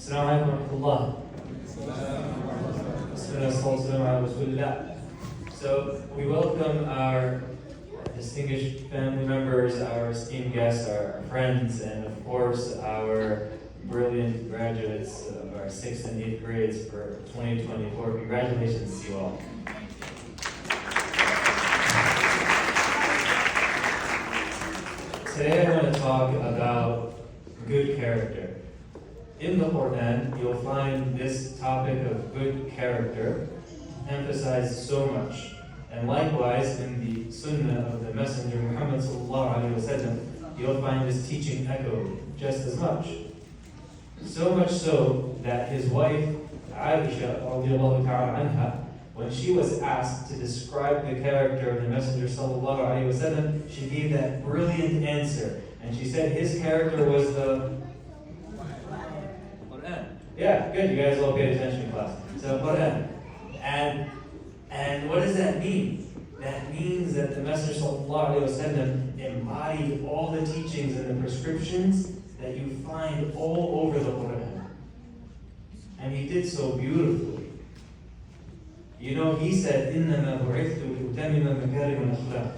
السلام عليكم ورحمة الله. So we welcome our distinguished family members, our esteemed guests, our friends, and of course our brilliant graduates of our 6th and 8th grades for 2024. Congratulations to you all. Today I want to talk about good character. In the Quran, you'll find this topic of good character emphasized so much. And likewise, in the Sunnah of the Messenger Muhammad sallallahu alaihi wasallam, you'll find this teaching echoed just as much. So much so that his wife, Aisha radiallahu ta'ala anha, when she was asked to describe the character of the Messenger sallallahu alaihi wasallam, she gave that brilliant answer. And she said his character was the Quran. Yeah, good. You guys all paid attention in class. So Quran. And what does that mean? That means that the Messenger sallallahu alaihi wasallam embodied all the teachings and the prescriptions that you find all over the Quran. And he did so beautifully. You know, he said, إِنَّمَا بُعِثْتُ لِأُتَمِّمَ مَكَارِمَ الْأَخْلَاقِ.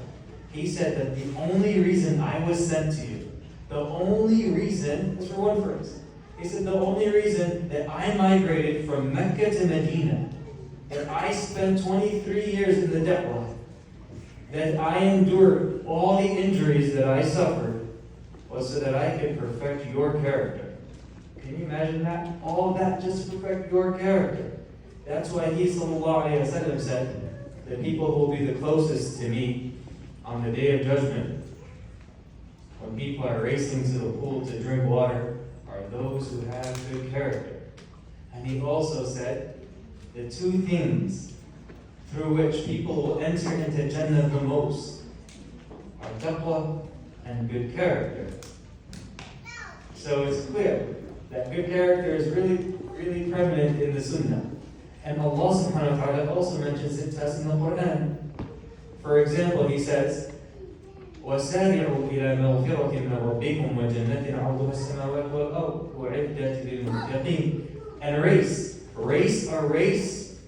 He said that the only reason I was sent to you, the only reason, that's for one phrase. He said the only reason that I migrated from Mecca to Medina, that I spent 23 years in the da'wah, that I endured all the injuries that I suffered, was so that I could perfect your character. Can you imagine that? All that just to perfect your character. That's why he sallallahu alayhi wa sallam said, the people who will be the closest to me on the day of judgment, when people are racing to the pool to drink water, are those who have good character. And he also said, the two things through which people will enter into Jannah the most are taqwa and good character. So it's clear that good character is really, really prevalent in the Sunnah. And Allah subhanahu wa ta'ala also mentions it to us in the Quran. For example, He says, وَسَارِعُوا إِلَى مَغْفِرَةٍ مِّن رَبِّكُمْ وَجَنَّةٍ عَرْضُهَا السَّمَاوَاتُ وَالْأَرْضُ أُعِدَّتْ لِلْمُتَّقِينَ. And race a race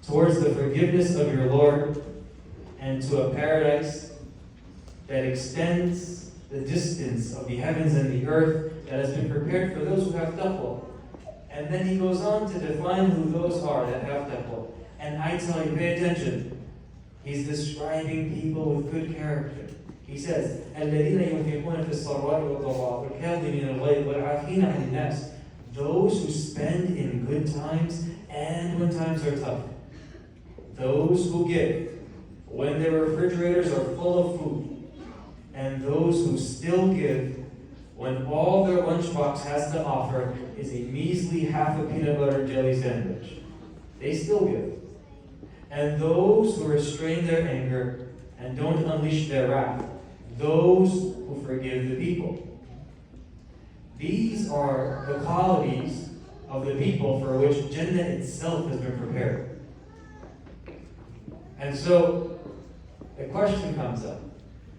towards the forgiveness of your Lord and to a paradise that extends the distance of the heavens and the earth that has been prepared for those who have taqwa. And then he goes on to define who those are that have taqwa. And I tell you, pay attention. He's describing people with good character. He says, الَّذِينَ يُنْفِقُونَ فِي السَّرَّاءِ وَالضَّرَّاءِ وَالْكَاظِمِينَ الْغَيْظَ وَالْعَافِينَ عَنِ النَّاسِ. Those who spend in good times and when times are tough. Those who give when their refrigerators are full of food. And those who still give when all their lunchbox has to offer is a measly half a peanut butter jelly sandwich. They still give. And those who restrain their anger and don't unleash their wrath. Those who forgive the people. These are the qualities of the people for which Jannah itself has been prepared. And so, the question comes up.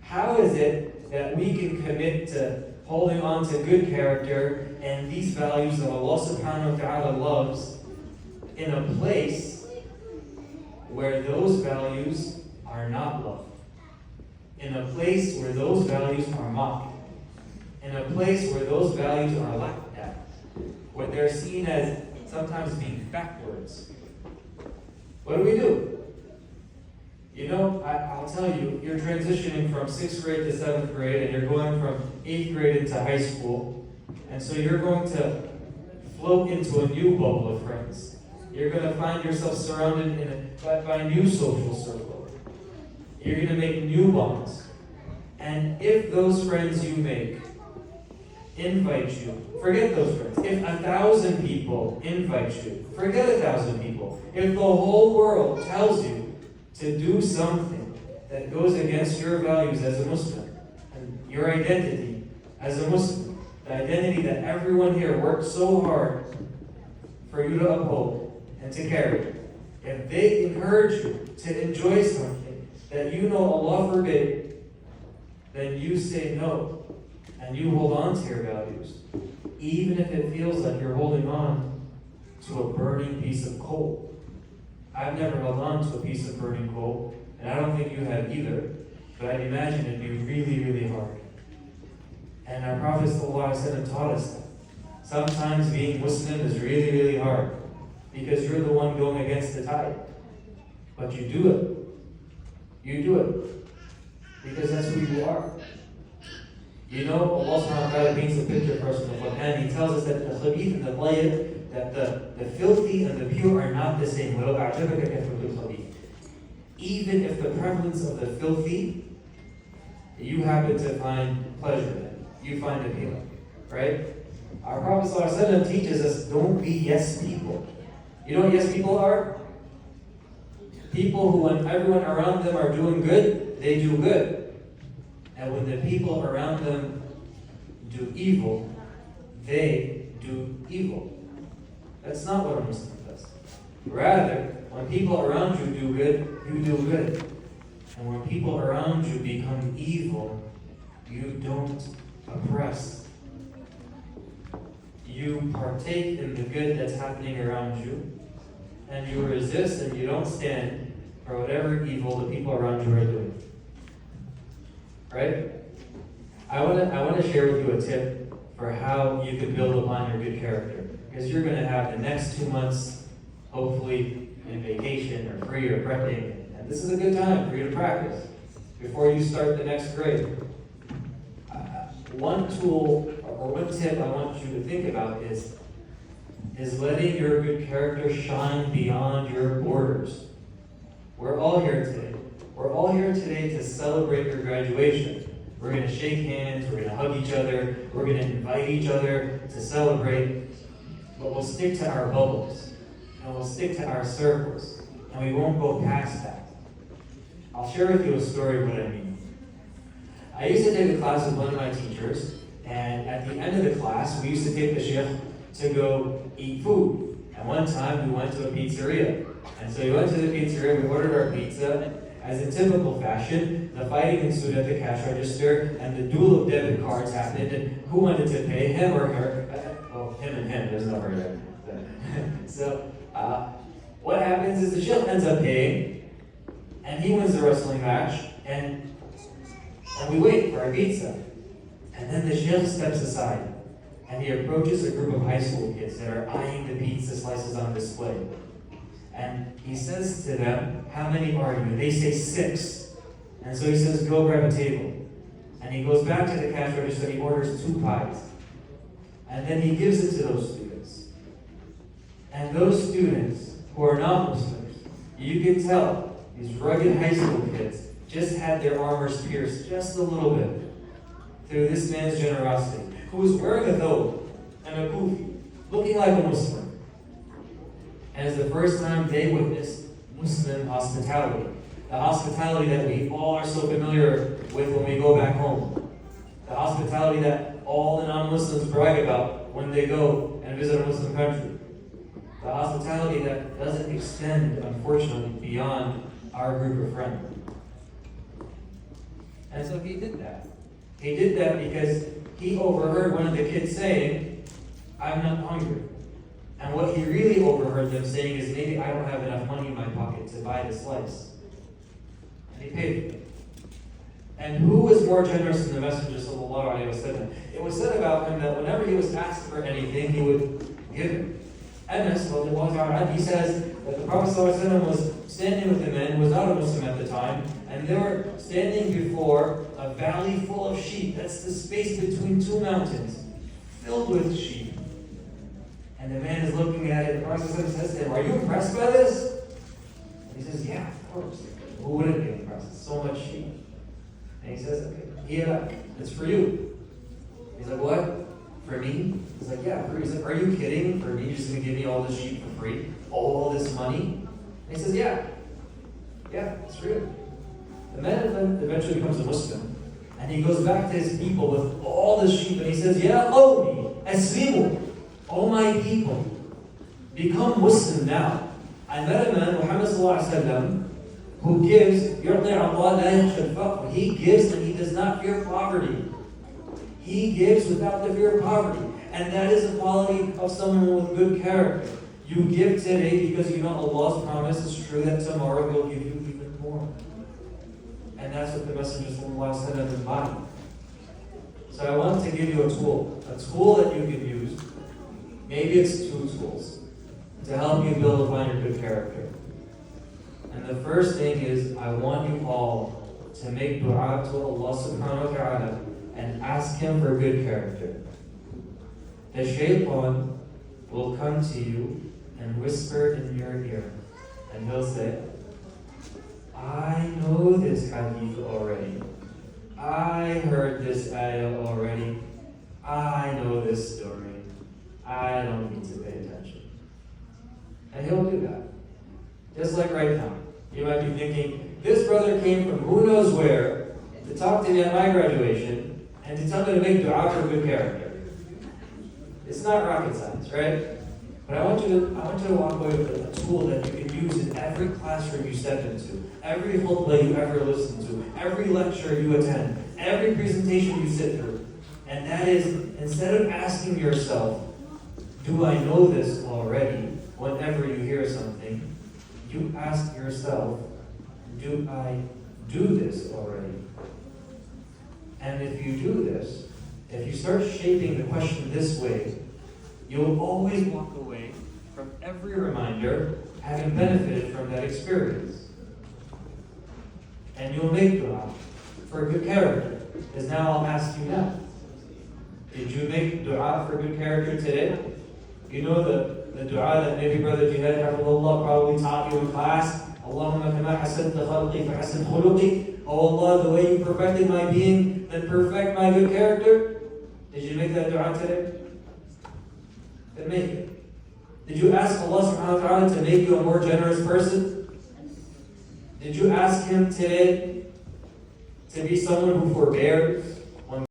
How is it that we can commit to holding on to good character and these values that Allah subhanahu wa ta'ala loves in a place where those values are not loved? In a place where those values are mocked? In a place where those values are laughed at? Where they're seen as sometimes being backwards? What do? You know, I'll tell you, you're transitioning from 6th grade to 7th grade, and you're going from 8th grade into high school, and so you're going to float into a new bubble of friends. You're going to find yourself surrounded by a new social circle. You're going to make new bonds. And if those friends you make invite you, forget those friends. If 1,000 people invite you, forget 1,000 people. If the whole world tells you to do something that goes against your values as a Muslim, and your identity as a Muslim, the identity that everyone here worked so hard for you to uphold and to carry, if they encourage you to enjoy something that you know Allah forbid, then you say no. and you hold on to your values, even if it feels like you're holding on to a burning piece of coal. I've never held on to a piece of burning coal, and I don't think you have either, but I'd imagine it'd be really, really hard. And our Prophet ﷺ taught us that. Sometimes being Muslim is really, really hard, because you're the one going against the tide. But you do it. You do it. Because that's who you are. You know, Allah subhanahu wa ta'ala paints a picture for us in the Quran. He tells us that the khabith and the tayyib, that the filthy and the pure are not the same. وَلَوْ أَعْجَبَكَ كَثْرَةُ الْخَبِيثِ. Even if the prevalence of the filthy, you happen to find pleasure in, you find appealing, right? Our Prophet ﷺ teaches us, don't be yes people. You know what yes people are? People who, when everyone around them are doing good, they do good. And when the people around them do evil, they do evil. That's not what a Muslim does. Rather, when people around you do good, you do good. And when people around you become evil, you don't oppress. You partake in the good that's happening around you, and you resist and you don't stand for whatever evil the people around you are doing. Right? I want to share with you a tip for how you can build upon your good character. Because you're going to have the next 2 months, hopefully, in vacation or free or prepping. And this is a good time for you to practice before you start the next grade. One tool or one tip I want you to think about is letting your good character shine beyond your borders. We're all here today. We're all here today to celebrate your graduation. We're going to shake hands, we're going to hug each other, we're going to invite each other to celebrate, but we'll stick to our bubbles, and we'll stick to our circles, and we won't go past that. I'll share with you a story of what I mean. I used to take a class with one of my teachers, and at the end of the class, we used to take the sheikh to go eat food. And one time, we went to a pizzeria. And so we went to the pizzeria, we ordered our pizza. As in typical fashion, the fighting ensued at the cash register, and the duel of debit cards happened, and who wanted to pay, him or her? Well, him and him, there's no her there. So, what happens is the sheikh ends up paying, and he wins the wrestling match, and we wait for our pizza. And then the sheikh steps aside, and he approaches a group of high school kids that are eyeing the pizza slices on display. And he says to them, how many are you? They say 6. And so he says, go grab a table. And he goes back to the cash register, he orders 2 pies. And then he gives it to those students. And those students who are not Muslims, you can tell, these rugged high school kids just had their armors pierced just a little bit through this man's generosity, who was wearing a thobe and a kufi, looking like a Muslim. And it's the first time they witnessed Muslim hospitality. The hospitality that we all are so familiar with when we go back home. The hospitality that all the non-Muslims brag about when they go and visit a Muslim country. The hospitality that doesn't extend, unfortunately, beyond our group of friends. And so he did that. He did that because he overheard one of the kids saying, I'm not hungry. And what he really overheard them saying is, maybe I don't have enough money in my pocket to buy the slice. And he paid for it. And who was more generous than the Messenger sallallahu alaihi wasallam? It was said about him that whenever he was asked for anything, he would give it. Anas, he says that the Prophet sallallahu alaihi wasallam was standing with a man who was not a Muslim at the time, and they were standing before a valley full of sheep. That's the space between 2 mountains, filled with sheep. And the man is looking at it, and the Prophet says to him, are you impressed by this? And he says, yeah, of course. Who wouldn't be impressed? So much sheep. And he says, okay, here, it's for you. He's like, what? For me? He's like, yeah, for you. He's like, are you kidding? For me, you're just going to give me all this sheep for free? All this money? And he says, yeah, it's for you. The man then eventually becomes a Muslim. And he goes back to his people with all the sheep, and he says, Ya qawmi, aslimu. O my people, become Muslim now. I met a man, Muhammad sallallahu alaihi wasallam, who gives, he gives and he does not fear poverty. He gives without the fear of poverty. And that is the quality of someone with good character. You give today because you know Allah's promise is true that tomorrow He'll give you even more. And that's what the Messenger ﷺ embodied. So I want to give you a tool that you can use. Maybe it's 2 tools to help you build upon your good character. And the first thing is, I want you all to make dua to Allah subhanahu wa ta'ala and ask Him for good character. The shaitan will come to you and whisper in your ear, and he'll say, I know this hadith already. I heard this ayah already. I know this story. I don't need to pay attention. And he'll do that. Just like right now. You might be thinking, this brother came from who knows where to talk to me at my graduation and to tell me to make dua for good character. It's not rocket science, right? But I want you to walk away with a tool that you can use in every classroom you step into, every khutbah you ever listen to, every lecture you attend, every presentation you sit through. And that is, instead of asking yourself, do I know this already? Whenever you hear something, you ask yourself, do I do this already? And if you do this, if you start shaping the question this way, you'll always walk away from every reminder having benefited from that experience. And you'll make dua for good character. Because now I'll ask you now, did you make dua for good character today? You know the dua that maybe Brother Jihad Hafidhullah probably taught you in class. Allahumma kama hasanta khalqi fa hasan khuluqi. Oh Allah, the way you perfected my being, then perfect my good character. Did you make that dua today? Then make it. Did you ask Allah subhanahu wa ta'ala to make you a more generous person? Did you ask Him today to be someone who forbears?